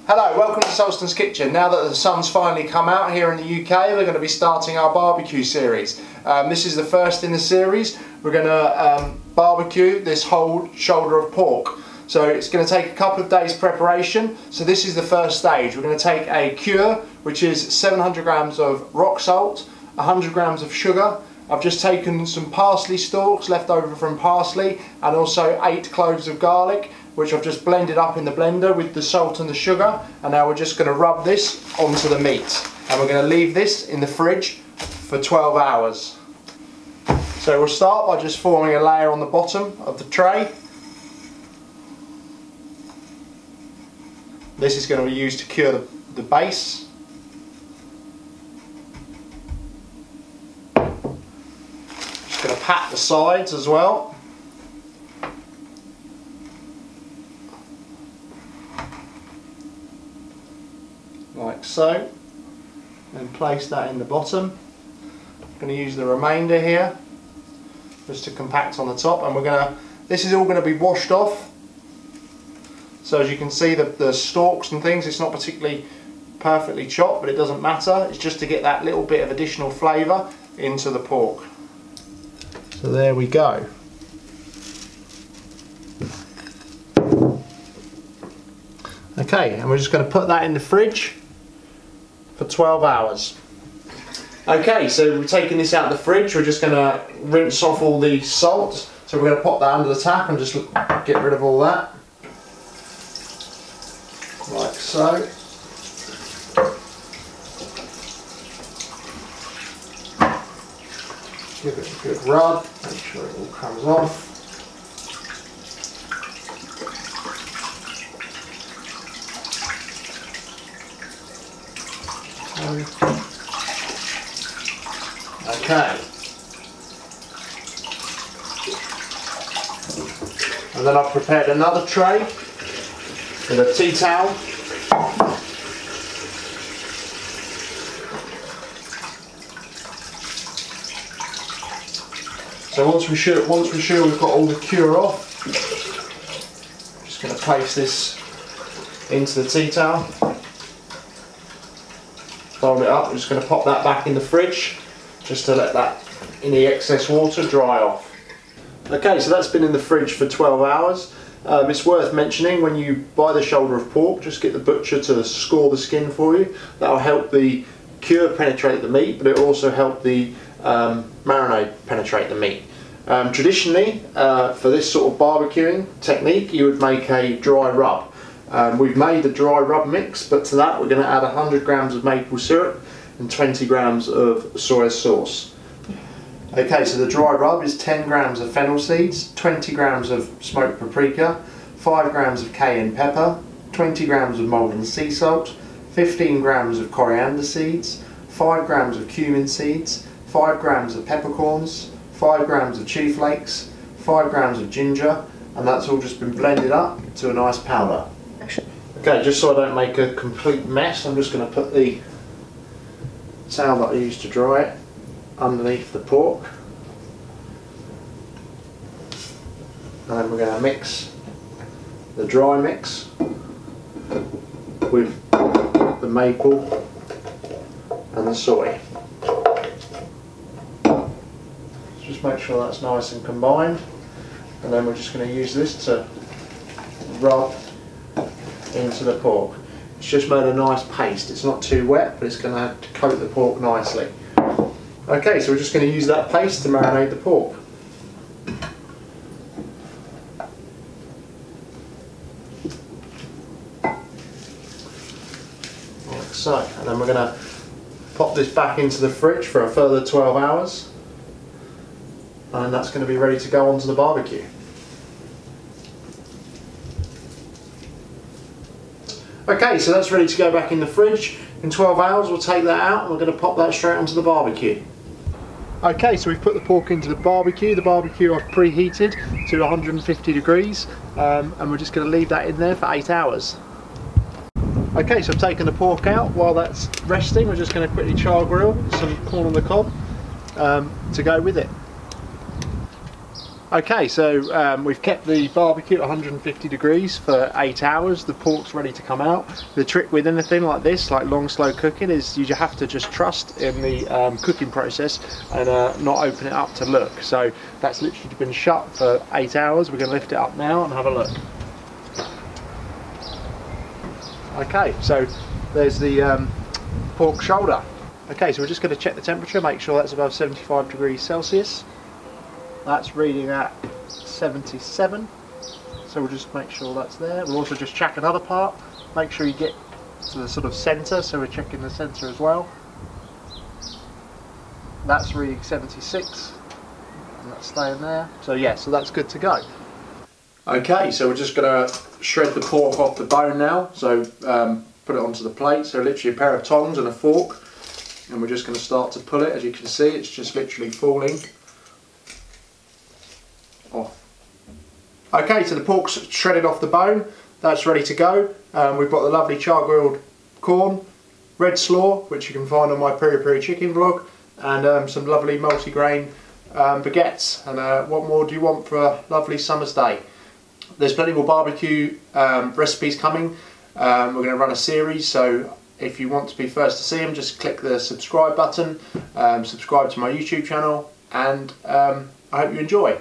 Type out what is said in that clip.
Hello, welcome to Sultan's Kitchen. Now that the sun's finally come out here in the UK, we're going to be starting our barbecue series. This is the first in the series. We're going to barbecue this whole shoulder of pork. So it's going to take a couple of days preparation. So this is the first stage. We're going to take a cure, which is 700 grams of rock salt, 100 grams of sugar. I've just taken some parsley stalks left over from parsley, and also 8 cloves of garlic, which I've just blended up in the blender with the salt and the sugar. And now we're just going to rub this onto the meat, and we're going to leave this in the fridge for 12 hours. So we'll start by just forming a layer on the bottom of the tray. This is going to be used to cure the base. Just going to pat the sides as well. Like so, and place that in the bottom. I'm going to use the remainder here just to compact on the top, and this is all going to be washed off. So as you can see, the stalks and things, it's not particularly perfectly chopped, but it doesn't matter. It's just to get that little bit of additional flavour into the pork. So there we go. Okay, and we're just going to put that in the fridge for 12 hours. Okay, so we're taking this out of the fridge. We're just going to rinse off all the salt. So we're going to pop that under the tap and just get rid of all that. Like so. Give it a good rub, make sure it all comes off. Okay. And then I've prepared another tray with a tea towel. So once we're sure we've got all the cure off, I'm just going to place this into the tea towel. Fold it up. I'm just going to pop that back in the fridge just to let that any excess water dry off. Okay, so that's been in the fridge for 12 hours. It's worth mentioning, when you buy the shoulder of pork, just get the butcher to score the skin for you. That'll help the cure penetrate the meat, but it'll also help the marinade penetrate the meat. Traditionally, for this sort of barbecuing technique, you would make a dry rub. We've made the dry rub mix, but to that we're going to add 100 grams of maple syrup and 20 grams of soy sauce. Okay, so the dry rub is 10 grams of fennel seeds, 20 grams of smoked paprika, 5 grams of cayenne pepper, 20 grams of malden sea salt, 15 grams of coriander seeds, 5 grams of cumin seeds, 5 grams of peppercorns, 5 grams of chilli flakes, 5 grams of ginger, and that's all just been blended up to a nice powder. Okay, just so I don't make a complete mess, I'm just going to put the towel that I used to dry it underneath the pork, and then we're going to mix the dry mix with the maple and the soy. Just make sure that's nice and combined, and then we're just going to use this to rub into the pork. It's just made a nice paste. It's not too wet, but it's going to coat the pork nicely. Okay, so we're just going to use that paste to marinate the pork. Like so. And then we're going to pop this back into the fridge for a further 12 hours. And that's going to be ready to go onto the barbecue. Okay, so that's ready to go back in the fridge. In 12 hours we'll take that out and we're going to pop that straight onto the barbecue. Okay, so we've put the pork into the barbecue. The barbecue I've preheated to 150 degrees and we're just going to leave that in there for 8 hours. Okay, so I've taken the pork out. While that's resting, we're just going to quickly char grill some corn on the cob to go with it. Okay, so we've kept the barbecue at 150 degrees for 8 hours. The pork's ready to come out. The trick with anything like this, like long slow cooking, is you have to just trust in the cooking process and not open it up to look. So that's literally been shut for 8 hours. We're going to lift it up now and have a look. Okay, so there's the pork shoulder. Okay, so we're just going to check the temperature, make sure that's above 75 degrees Celsius. That's reading at 77, so we'll just make sure that's there. We'll also just check another part, make sure you get to the sort of centre, so we're checking the centre as well. That's reading 76, and that's staying there. So yeah, so that's good to go. Okay, so we're just going to shred the pork off the bone now, so put it onto the plate, so literally a pair of tongs and a fork, and we're just going to start to pull it. As you can see, it's just literally falling off. Okay, so the pork's shredded off the bone, that's ready to go. We've got the lovely char-grilled corn, red slaw, which you can find on my peri peri chicken vlog, and some lovely multi-grain baguettes. And what more do you want for a lovely summer's day? There's plenty more barbecue recipes coming. We're going to run a series, so if you want to be first to see them, just click the subscribe button, subscribe to my YouTube channel, and I hope you enjoy.